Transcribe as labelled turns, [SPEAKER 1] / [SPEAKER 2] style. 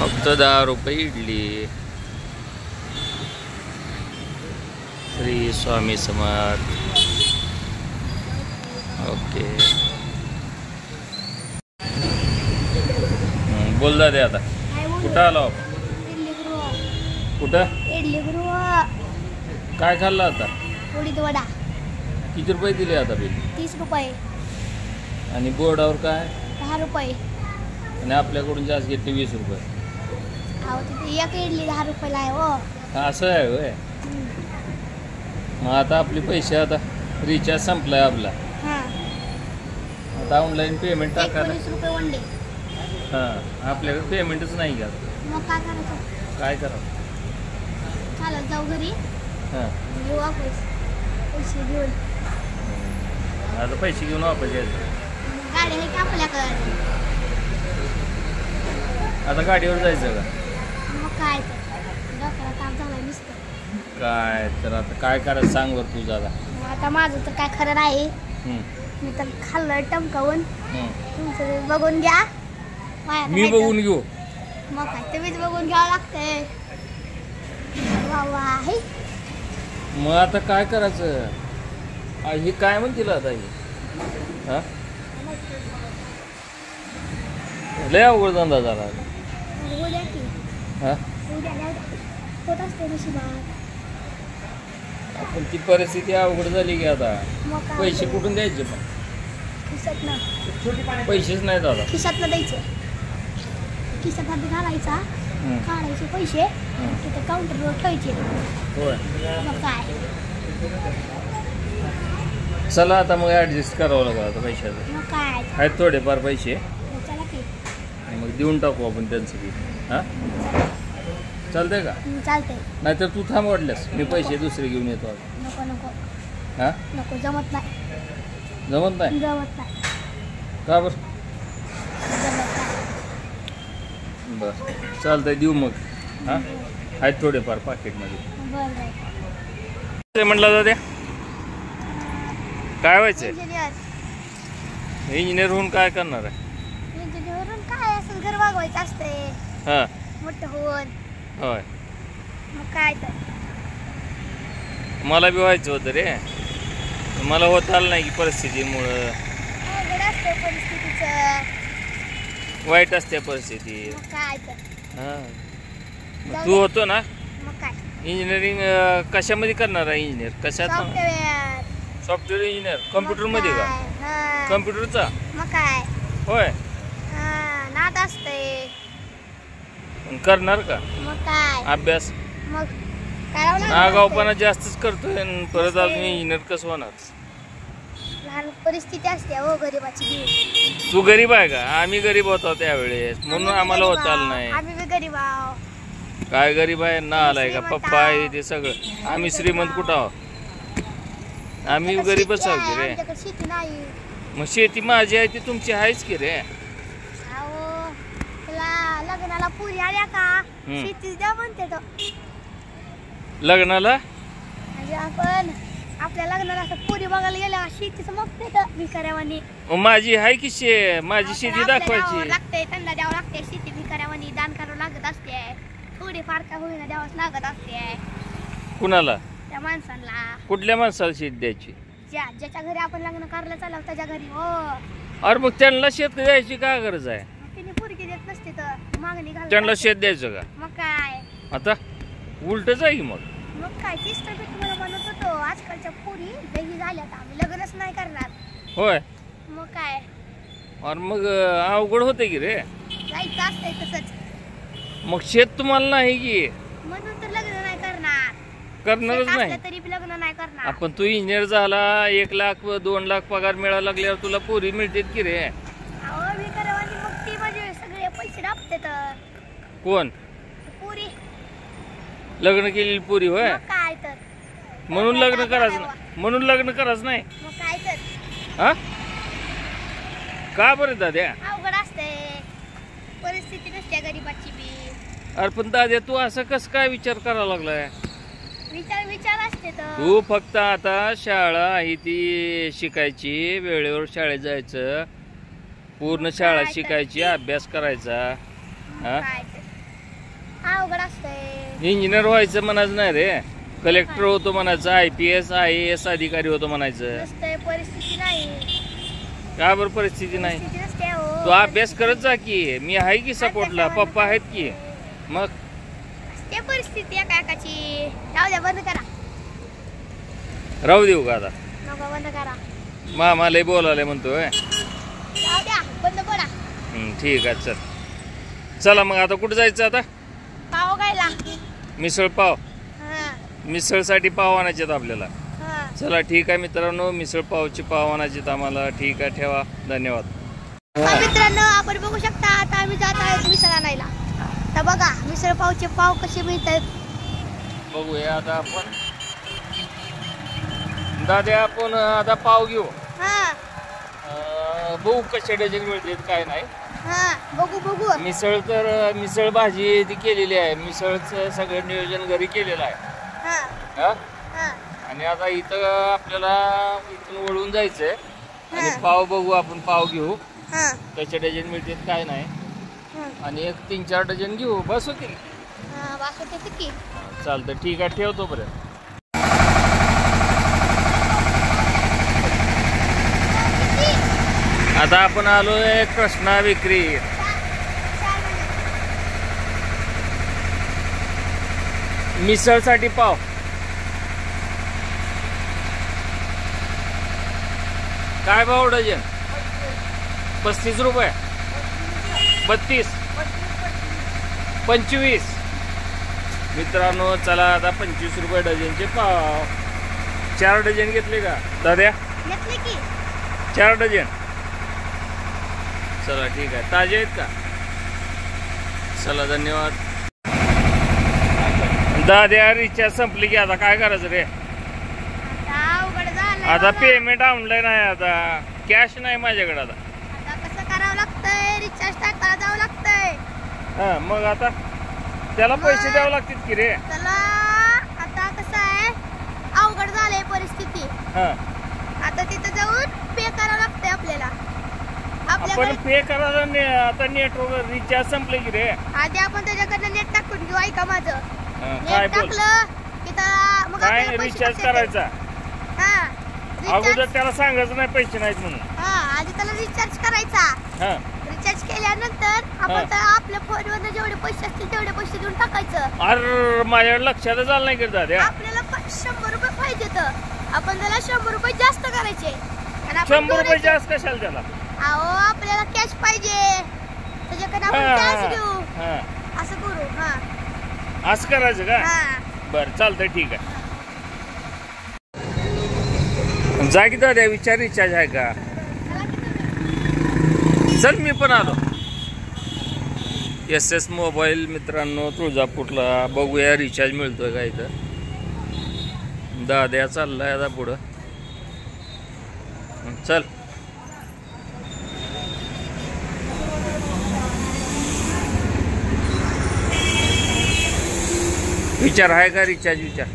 [SPEAKER 1] फक्त 10 रुपये इडली. श्री स्वामी समर्थ. ओके बोल दादे आता कुठं आलो? कुठं?
[SPEAKER 2] इडली गृह.
[SPEAKER 1] काय खाल्लं आता?
[SPEAKER 2] उडीद वडा.
[SPEAKER 1] किती रुपये दिले आता बिल?
[SPEAKER 2] 30 रुपये.
[SPEAKER 1] आणि बोर्डावर काय?
[SPEAKER 2] 10 रुपये.
[SPEAKER 1] आणि आपल्याकडून जास्त घेतले 20 रुपये.
[SPEAKER 2] अहो तिथे एक इडली 10 रुपयाला आहे हो.
[SPEAKER 1] असं आहे होय. मग आता आपले पैसे आता रिचार्ज संपलाय आपला. आता ऑनलाईन पेमेंट टाकायला
[SPEAKER 2] 19 रुपये वन डे.
[SPEAKER 1] हां आपल्याकडे पेमेंटच नाही का?
[SPEAKER 2] मग काय करायचं?
[SPEAKER 1] काय करावं?
[SPEAKER 2] चालत जाऊ घरी.
[SPEAKER 1] हां
[SPEAKER 2] येऊ वापस पैसे घेऊन.
[SPEAKER 1] आता पैसे घेऊन वापस यायचं.
[SPEAKER 2] गाडी आहे की आपल्याकडे?
[SPEAKER 1] आता गाडीवर जायचं का?
[SPEAKER 2] मग काय तर डोक्याला ताप झाला नुसतं.
[SPEAKER 1] काय तर आता काय करायचं सांग बरं तुझं आता.
[SPEAKER 2] आता माझं तर काय खरं नाही. मी तर खाल्लं टमकावून. तुमचं बघून घ्या.
[SPEAKER 1] मी बघून घेऊ?
[SPEAKER 2] मग काय तुम्हीच बघून घ्यावं लागतंय. वा वा हे.
[SPEAKER 1] मग आता काय करायचं? हे काय म्हणतील आता हे? हा लय अवघड धंदा झाला.
[SPEAKER 2] उद्या की
[SPEAKER 1] हा
[SPEAKER 2] उद्या होत असते नशिबात.
[SPEAKER 1] पण ती परिस्थिती अवघड झाली की आता.
[SPEAKER 2] मग काय
[SPEAKER 1] पैसे कुठून द्यायचे? पण
[SPEAKER 2] खिशातनं.
[SPEAKER 1] पैसेच नाही दादा.
[SPEAKER 2] खिशातनं द्यायचं. खिशात हात घालायचा. काढायचे पैसे तिथे काउंटरवर ठेवायचे.
[SPEAKER 1] होय.
[SPEAKER 2] मग काय
[SPEAKER 1] चला आता मग ॲडजस्ट करावं लागलं आता पैशाचं.
[SPEAKER 2] मग काय
[SPEAKER 1] आहेत थोडेफार पैसे.
[SPEAKER 2] चला की
[SPEAKER 1] मग देऊन टाकू आपण त्यांचं की. हां चालतंय का?
[SPEAKER 2] चालतंय.
[SPEAKER 1] नाहीतर तू थांब वाटल्यास मी पैसे दुसरे घेऊन येतो आता.
[SPEAKER 2] नको नको
[SPEAKER 1] हां
[SPEAKER 2] नको जमत नाही.
[SPEAKER 1] जमत नाही?
[SPEAKER 2] जमत नाही.
[SPEAKER 1] का बरं?
[SPEAKER 2] जमत नाही.
[SPEAKER 1] बरं चालतंय देऊ मग. हां आहेत थोडेफार पाकिटमध्ये.
[SPEAKER 2] बरं बरं.
[SPEAKER 1] ते म्हटलं दाद्या काय व्हायचं? इंजिनियर होऊन काय करणार आहे?
[SPEAKER 2] इंजिनियर होऊन काय असं घर वागवायचं असतंय.
[SPEAKER 1] हां
[SPEAKER 2] मोठं होऊन.
[SPEAKER 1] होय.
[SPEAKER 2] मग काय तर
[SPEAKER 1] मला बी व्हायचं होतं रे. मला होत आलं नाही की परिस्थितीमुळं.
[SPEAKER 2] अवघड असतं परिस्थितीचं.
[SPEAKER 1] वाईट असते परिस्थिती.
[SPEAKER 2] मग काय तर
[SPEAKER 1] हां तू होतो ना
[SPEAKER 2] मग काय
[SPEAKER 1] इंजिनिअरिंग कशामध्ये करणार आहे? इंजिनियर कशात?
[SPEAKER 2] सॉफ्टवेअर.
[SPEAKER 1] Software engineer. कम्प्युटरमध्ये का? कम्प्युटरचा?
[SPEAKER 2] मग काय
[SPEAKER 1] होय.
[SPEAKER 2] नाद असते.
[SPEAKER 1] करणार का
[SPEAKER 2] मग काय
[SPEAKER 1] अभ्यास?
[SPEAKER 2] मग करावं लागतं.
[SPEAKER 1] नागावपणा जास्तच करतोय आणि परत अजून इंजिनियर कसं होणार?
[SPEAKER 2] लहान परिस्थिती असते हो गरीबाची.
[SPEAKER 1] तू गरीब आहे का? आम्ही गरीब होतो त्यावेळेस म्हणून आम्हाला होत आलं नाही.
[SPEAKER 2] आम्ही बी गरीब आहो.
[SPEAKER 1] काय गरीब आहे ना आलाय का? पप्पा आहे ते सगळं. आम्ही श्रीमंत कुठं आहोत? आम्ही गरीबच आहोत की रे.
[SPEAKER 2] आमच्याकडे शेती नाही.
[SPEAKER 1] मग शेती माझी आहे ती तुमची आहेच की रे.
[SPEAKER 2] अहो तुला लग्नाला पुरी आल्या का? शेतीच द्या म्हणते तो.
[SPEAKER 1] लग्नाला
[SPEAKER 2] म्हणजे आपण आपल्या लग्नाला असं पुरी बघायला गेल्या शेतीच मागते तर भिकाऱ्यावानी.
[SPEAKER 1] माझी आहे की माझी शेती दाखवायची
[SPEAKER 2] लागते. त्यांना द्यावं लागते. शेती भिकाऱ्यावानी दान करावं लागत असते. थोडी फार का होईना द्यावंच लागत असते.
[SPEAKER 1] कुणाला?
[SPEAKER 2] त्या माणसांना.
[SPEAKER 1] कुठल्या माणसाला शेत द्यायची?
[SPEAKER 2] ज्याच्या घरी आपण लग्न करायला चालव त्याच्या घरी हो.
[SPEAKER 1] अरे मग त्यांना शेत द्यायची काय गरज आहे?
[SPEAKER 2] तिने पुरगी देत नसते तर मागणी घाल.
[SPEAKER 1] त्यांना शेत द्यायचं का?
[SPEAKER 2] मग काय
[SPEAKER 1] आता उलटच आहे की मग.
[SPEAKER 2] मग काय तीच तर मी तुम्हाला म्हणत होतो. आजकालच्या पुरी वेगळी झाल्यात. आम्ही लग्नच नाही करणार.
[SPEAKER 1] होय.
[SPEAKER 2] मग काय
[SPEAKER 1] अरे मग अवघड होते की रे.
[SPEAKER 2] जायचं असतंय तसंच.
[SPEAKER 1] मग शेत तुम्हाला नाही की
[SPEAKER 2] म्हणून तर लग्न नाही करणार.
[SPEAKER 1] करणारच नाही.
[SPEAKER 2] तरी लग्न नाही करणार.
[SPEAKER 1] आपण तू इंजिनियर झाला 1 लाख 2 लाख पगार मिळायला लागल्यावर तुला पुरी मिळते की रे.
[SPEAKER 2] अहो मी करवानी मग ती म्हणजे सगळे पैसे दाबते तर.
[SPEAKER 1] कोण?
[SPEAKER 2] पुरी.
[SPEAKER 1] लग्न केलेली पुरी होय.
[SPEAKER 2] मग काय तर
[SPEAKER 1] म्हणून लग्न करायचं नाही. म्हणून लग्न करायचं नाही.
[SPEAKER 2] मग काय तर
[SPEAKER 1] हा का बरं दाद्या?
[SPEAKER 2] अवघड असते परिस्थिती नसते गरीबाची बी.
[SPEAKER 1] अरे पण दाद्या तू असं कसं काय विचार करायला लागलाय?
[SPEAKER 2] विचार असते तर.
[SPEAKER 1] तू फक्त आता शाळा आहे ती शिकायची. वेळेवर शाळेत जायचं. पूर्ण शाळा शिकायची. अभ्यास करायचा. हा
[SPEAKER 2] अवघड असतंय.
[SPEAKER 1] इंजिनियर व्हायचं म्हणायचं नाही रे, कलेक्टर होतो म्हणायचं, IPS IAS अधिकारी होतो म्हणायचं.
[SPEAKER 2] नसतंय, परिस्थिती नाही.
[SPEAKER 1] का बरं परिस्थिती नाही?
[SPEAKER 2] परिस्थिती नसते हो.
[SPEAKER 1] तू अभ्यास करत जा की, मी आहे की सपोर्टला, पप्पा आहेत की. मग
[SPEAKER 2] ते परिस्थिती एका एकाची. जाऊ द्या, बंद करा.
[SPEAKER 1] राहू देऊ का आता?
[SPEAKER 2] नको, बंद करा.
[SPEAKER 1] मामा लय बोलायला म्हणतोय.
[SPEAKER 2] जाऊ द्या, बंद पडा.
[SPEAKER 1] ठीक आहे, चल चला मग आता कुठं जायचं आता?
[SPEAKER 2] पाव खायला.
[SPEAKER 1] मिसळ पाव.
[SPEAKER 2] हा
[SPEAKER 1] मिसळसाठी पाव आणायचे आहेत आपल्याला.
[SPEAKER 2] हा.
[SPEAKER 1] चला ठीक आहे मित्रांनो, मिसळ पावची पाव आणायचे आहेत आम्हाला. ठीक आहे, ठेवा, धन्यवाद.
[SPEAKER 2] मित्रांनो, आपण बघू शकता आता आम्ही जात आहोत मिसळ आणायला. तर बघा मिसळ पावचे पाव कसे मिळतात
[SPEAKER 1] बघूया आता आपण. दादा आपण आता पाव घेऊ.
[SPEAKER 2] हा
[SPEAKER 1] बघू कसे डझन मिळते काय नाही.
[SPEAKER 2] हा बघू बघू.
[SPEAKER 1] मिसळ तर मिसळ भाजी ती केलेली आहे, मिसळचं सगळं नियोजन घरी केलेलं आहे.
[SPEAKER 2] हा
[SPEAKER 1] हा?
[SPEAKER 2] हा
[SPEAKER 1] आणि आता इथं आपल्याला इथून वळून जायचंय आणि
[SPEAKER 2] हा.
[SPEAKER 1] पाव बघू आपण, पाव घेऊ
[SPEAKER 2] हा
[SPEAKER 1] कसे डझन मिळते काय नाही. आणि एक 3-4 डझन घेऊ, बस होतील.
[SPEAKER 2] हा वास होते की.
[SPEAKER 1] चालतं, ठीक आहे, ठेवतो बरं. आता आपण आलोय कृष्णा विक्री. मिसळसाठी पाव. काय भाव डझन? 35 रुपये. 32, 25. मित्रांनो चला आता 25 रुपये डझनचे पाव. 4 डझन घेतले का दाद्या?
[SPEAKER 2] घेतले की.
[SPEAKER 1] 4 डझन. चला ठीक आहे, ताजे आहेत का? चला धन्यवाद. दाद्या रिचार्ज संपली की आता काय करायचं रे?
[SPEAKER 2] आता अवघड झालं.
[SPEAKER 1] आता पेमेंट ऑनलाईन आहे, आता कॅश नाही माझ्याकडे. आता
[SPEAKER 2] आता कसं करावं लागतंय? रिचार्ज टाकायला जावं लागतंय.
[SPEAKER 1] हा मग आता त्याला पैसे द्यावे लागतील की रे.
[SPEAKER 2] चला आता कसं आहे, अवघड झालंय परिस्थिती.
[SPEAKER 1] हा
[SPEAKER 2] आता तिथं जाऊन पे करावं लागतंय आपल्याला.
[SPEAKER 1] आपण
[SPEAKER 2] आपल्याकडे
[SPEAKER 1] पे करायला आता नेटवर्क रिचार्ज संपले की रे.
[SPEAKER 2] आधी आपण त्याच्याकडनं नेट टाकून घेऊ. ऐका माझं.
[SPEAKER 1] काय
[SPEAKER 2] नेट
[SPEAKER 1] बोल?
[SPEAKER 2] टाकलं की मग
[SPEAKER 1] काय
[SPEAKER 2] आपल्याला पैसे
[SPEAKER 1] रिचार्ज
[SPEAKER 2] कसे येतील?
[SPEAKER 1] करायचा?
[SPEAKER 2] हा
[SPEAKER 1] अगोदर
[SPEAKER 2] रिचार्ज.
[SPEAKER 1] त्याला सांगायचं नाही पैसे नाहीत म्हणून.
[SPEAKER 2] हा आधी त्याला रिचार्ज करायचा.
[SPEAKER 1] हा
[SPEAKER 2] रिचार्ज केल्यानंतर
[SPEAKER 1] हा.
[SPEAKER 2] आपण तर आपल्या फोनवर जेवढे पैसे असतील तेवढे पैसे देऊन टाकायचं.
[SPEAKER 1] अरे माझ्याकडे लक्षातच आलं नाही करता द्या.
[SPEAKER 2] आपल्याला 100 रुपये पाहिजे तर आपण त्याला 100 रुपये जास्त करायचे. आणि आपण
[SPEAKER 1] 100 रुपये
[SPEAKER 2] दोन्ही-
[SPEAKER 1] जास्त कशाला त्याला?
[SPEAKER 2] अहो आपल्याला कॅश पाहिजे, त्याच्याकडे आपण
[SPEAKER 1] हा,
[SPEAKER 2] कॅश घेऊ.
[SPEAKER 1] हा.
[SPEAKER 2] असं करू. हा
[SPEAKER 1] असं करायचं का?
[SPEAKER 2] हा
[SPEAKER 1] बरं चालतंय, ठीक आहे. जा की दाद्या, विचार रिचार्ज आहे का? चल मी पण आलो. SS मोबाईल मित्रांनो तुळजापूरला. बघूया रिचार्ज मिळतोय का इथं. दाद्या चाललाय आता पुढं. चल विचार आहे का रिचार्ज? विचार.